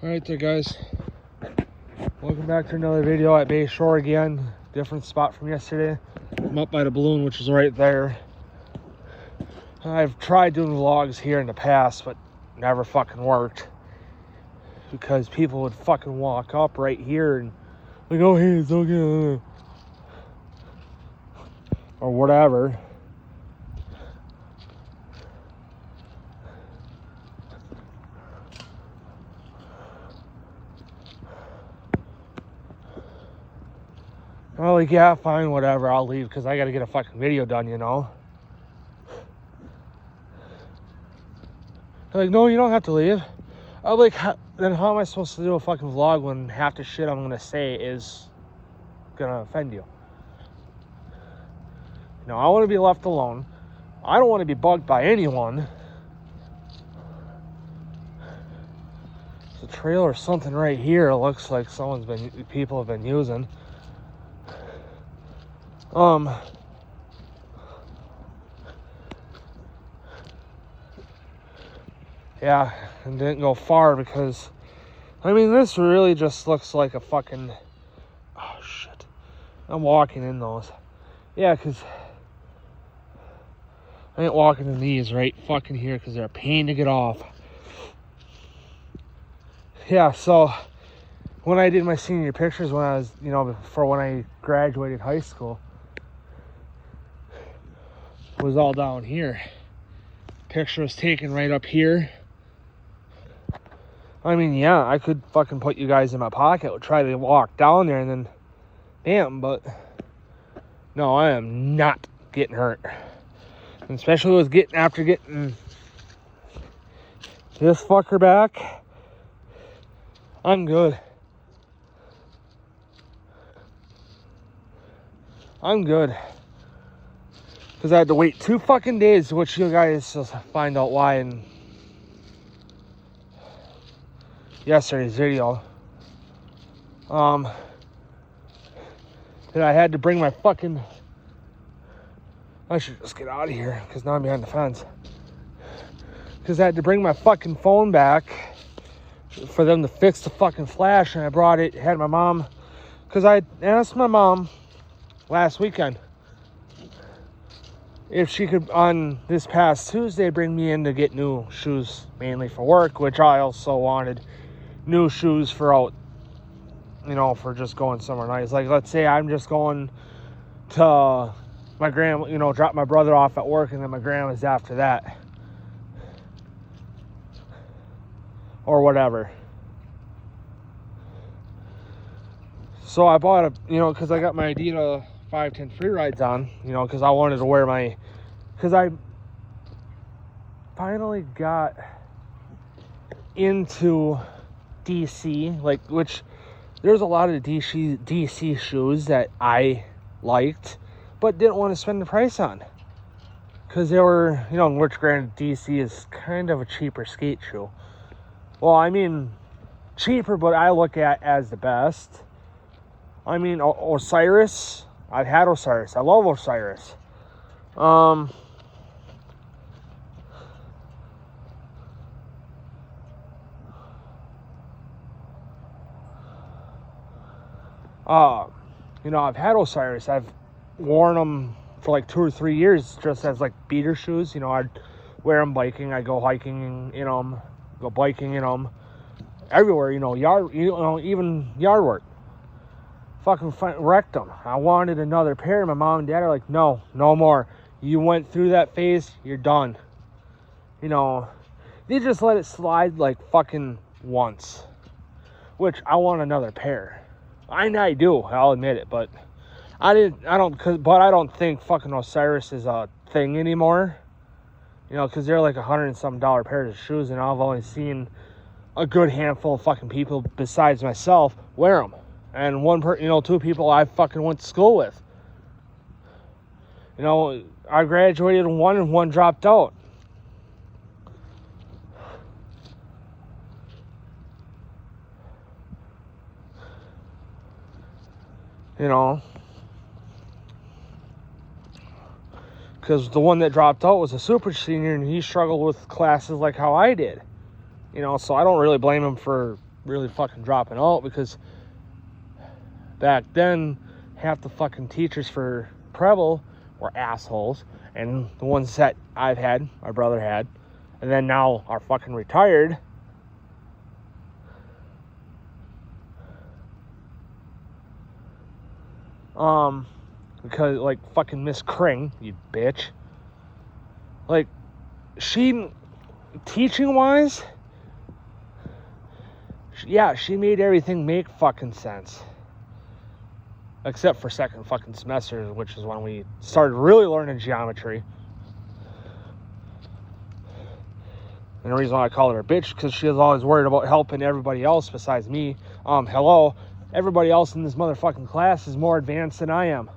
Alright there, guys, welcome back to another video at Bay Shore again. Different spot from yesterday. I'm up by the balloon, which is right there. I've tried doing vlogs here in the past, but never fucking worked because people would fucking walk up right here and like, oh hey, it's okay, or whatever. I'm like, yeah, fine, whatever, I'll leave because I gotta get a fucking video done, you know. They're like, no, you don't have to leave. I'm like, then how am I supposed to do a fucking vlog when half the shit I'm gonna say is gonna offend you? You know, I want to be left alone. I don't want to be bugged by anyone. There's a trailer or something right here. It looks like people have been using. Yeah, and didn't go far because, I mean, this really just looks like a fucking, oh shit, I'm walking in those. Yeah, because I ain't walking in these right fucking here because they're a pain to get off. Yeah, so when I did my senior pictures when I was, you know, before when I graduated high school, it was all down here. Picture was taken right up here. I mean, yeah, I could fucking put you guys in my pocket, would try to walk down there and then bam, but no, I am not getting hurt. And especially after getting this fucker back, I'm good. I'm good. Because I had to wait 2 fucking days, which you guys will find out why in yesterday's video. That I had to bring my fucking... I should just get out of here, because now I'm behind the fence. Because I had to bring my fucking phone back for them to fix the fucking flash, and I brought it, had my mom... Because I asked my mom last weekend if she could, on this past Tuesday, bring me in to get new shoes, mainly for work, which I also wanted new shoes for out, you know, for just going somewhere nice. Like, let's say I'm just going to my grandma, you know, drop my brother off at work, and then my grandma's after that. Or whatever. So I bought you know, because I got my Adidas 510 free rides on, you know, because I wanted to wear because I finally got into DC, like, which there's a lot of DC shoes that I liked, but didn't want to spend the price on, because they were, you know, which granted DC is kind of a cheaper skate shoe. Well, I mean, cheaper, but I look at as the best. I mean, Osiris. I've had Osiris. I love Osiris. You know, I've had Osiris. I've worn them for like 2 or 3 years just as like beater shoes. You know, I'd wear them biking. I go hiking in them, go biking in them, everywhere. You know, even yard work. Fucking wrecked them. I wanted another pair. My mom and dad are like, no more. You went through that phase, you're done. You know, they just let it slide like fucking once, which I want another pair. I do, I'll admit it, but I don't think fucking Osiris is a thing anymore. You know, because they're like $100 and some pairs of shoes, and I've only seen a good handful of fucking people besides myself wear them. And 2 people I fucking went to school with. You know, I graduated in one and one dropped out. You know, because the one that dropped out was a super senior, and he struggled with classes like how I did. You know, so I don't really blame him for really fucking dropping out, because back then half the fucking teachers for Preble were assholes, and the ones that I've had, my brother had, and then now are fucking retired. Because, like, fucking Miss Kring, you bitch. Like, she, teaching-wise, yeah, she made everything make fucking sense. Except for second fucking semester, which is when we started really learning geometry. And the reason why I call her a bitch, because she was always worried about helping everybody else besides me. Hello, everybody else in this motherfucking class is more advanced than I am.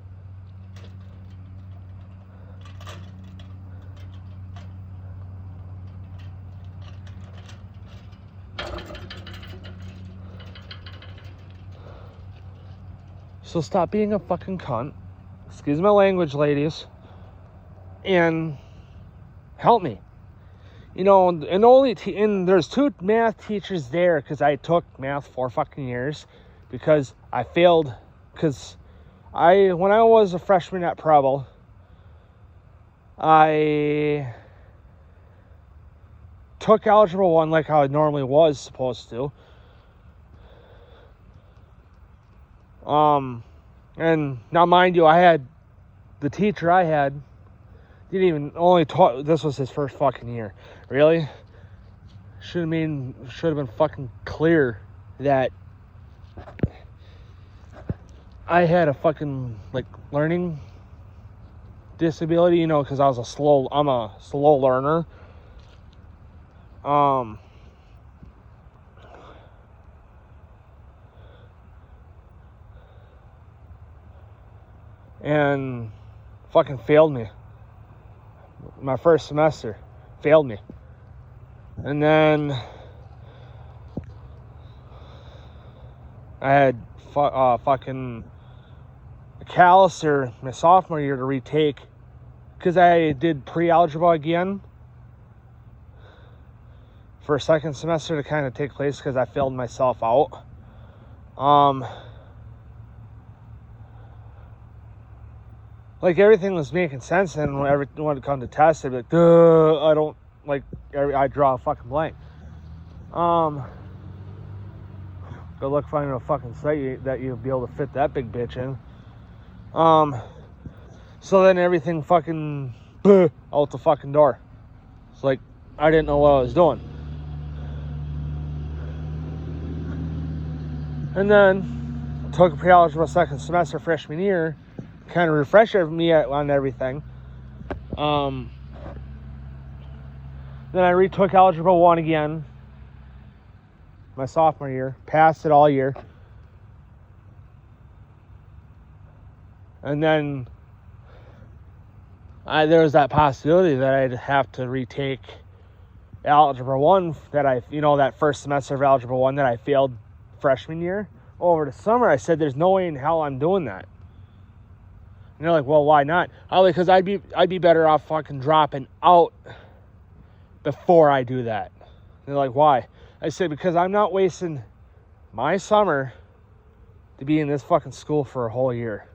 So stop being a fucking cunt. Excuse my language, ladies. And help me. You know, and there's 2 math teachers there, because I took math 4 fucking years, because I failed, because when I was a freshman at Preble, I took Algebra 1 like how I normally was supposed to. And now mind you, the teacher I had didn't even only taught, this was his first fucking year. Really? Should have been fucking clear that I had a fucking, like, learning disability, you know, because I'm a slow learner. And fucking failed me. My first semester failed me. And then I had fucking Callister my sophomore year to retake, because I did pre-algebra again for a second semester to kind of take place, because I failed myself out. Like, everything was making sense, and when it come to test, I'd be like, I don't, like, I draw a fucking blank. Good luck finding a fucking site that you'll be able to fit that big bitch in. So then everything fucking, out the fucking door. It's like, I didn't know what I was doing. And then, took a pre-algebra second semester freshman year, kind of refreshed me on everything. Then I retook Algebra 1 again my sophomore year, passed it all year. And then there was that possibility that I'd have to retake Algebra 1 that first semester of Algebra 1 that I failed freshman year. Over the summer, I said, there's no way in hell I'm doing that. And they're like, well, why not? Because I'd be better off fucking dropping out before I do that. And they're like, why? I said, because I'm not wasting my summer to be in this fucking school for a whole year.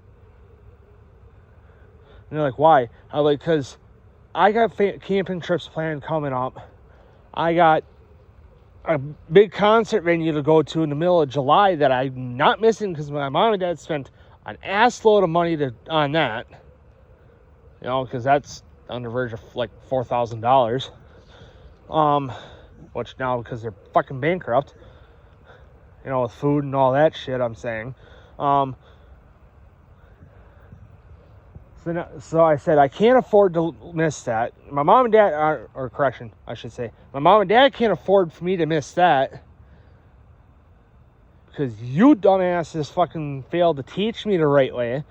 And they're like, why? Because I got camping trips planned coming up. I got a big concert venue to go to in the middle of July that I'm not missing, because my mom and dad spent an ass load of money on that, you know, because that's on the verge of like $4,000. Which now, because they're fucking bankrupt, you know, with food and all that shit, I'm saying. So I said, I can't afford to miss that. My mom and dad, my mom and dad can't afford for me to miss that, because you dumbasses fucking failed to teach me the right way,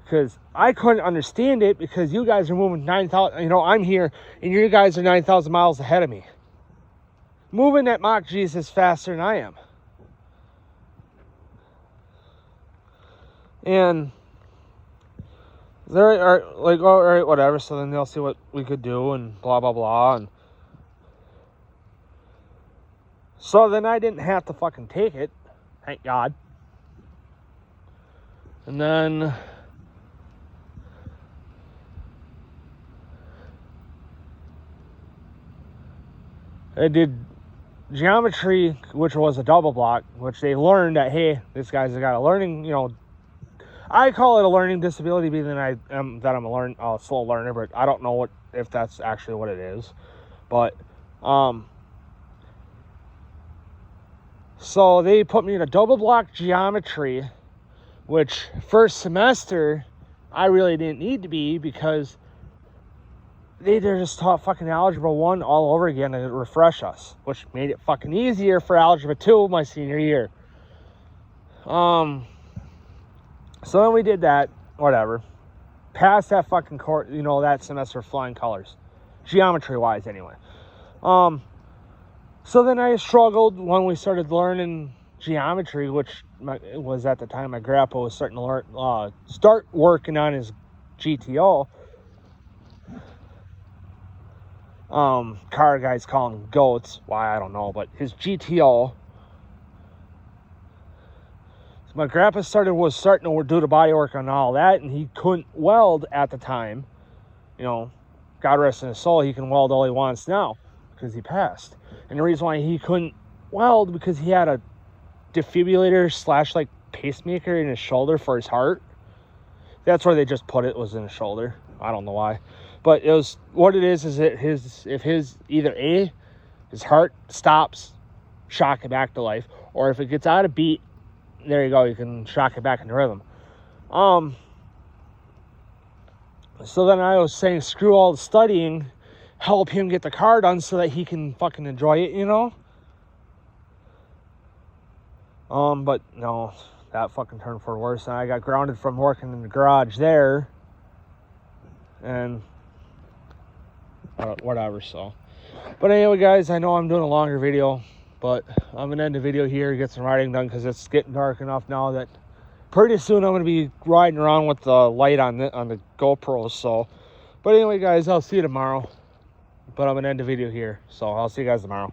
because I couldn't understand it, because you guys are moving 9,000, you know, I'm here, and you guys are 9,000 miles ahead of me. Moving that Mach Jesus faster than I am. And they're like, all right, whatever, so then they'll see what we could do, and blah, blah, blah, and So then I didn't have to fucking take it, thank God. And then I did geometry, which was a double block, which they learned that, hey, this guy's got a learning, you know, I call it a learning disability, being that I'm a slow learner, but I don't know if that's actually what it is. But so they put me in a double block geometry, which first semester I really didn't need to be, because they just taught fucking Algebra 1 all over again to refresh us, which made it fucking easier for Algebra 2 my senior year. So then we did that, whatever. Passed that fucking course, you know, that semester flying colors. Geometry-wise, anyway. So then I struggled when we started learning geometry, which was at the time my grandpa was starting to start working on his GTO. Car guys call them goats. Why, I don't know, but his GTO. So my grandpa was starting to do the body work on all that, and he couldn't weld at the time. You know, God rest in his soul, he can weld all he wants now because he passed. And the reason why he couldn't weld, because he had a defibrillator / like pacemaker in his shoulder for his heart. That's where they just put it, was in his shoulder. I don't know why. But it was, what it is that if his either A, his heart stops, shock it back to life, or if it gets out of beat, there you go, you can shock it back into rhythm. So then I was saying, screw all the studying, help him get the car done so that he can fucking enjoy it, you know? But no, that fucking turned for worse, and I got grounded from working in the garage there, and whatever. So, but anyway, guys, I know I'm doing a longer video, but I'm gonna end the video here, get some riding done, because it's getting dark enough now that pretty soon I'm gonna be riding around with the light on the GoPro. So, but anyway, guys, I'll see you tomorrow, but I'm gonna end the video here, so I'll see you guys tomorrow.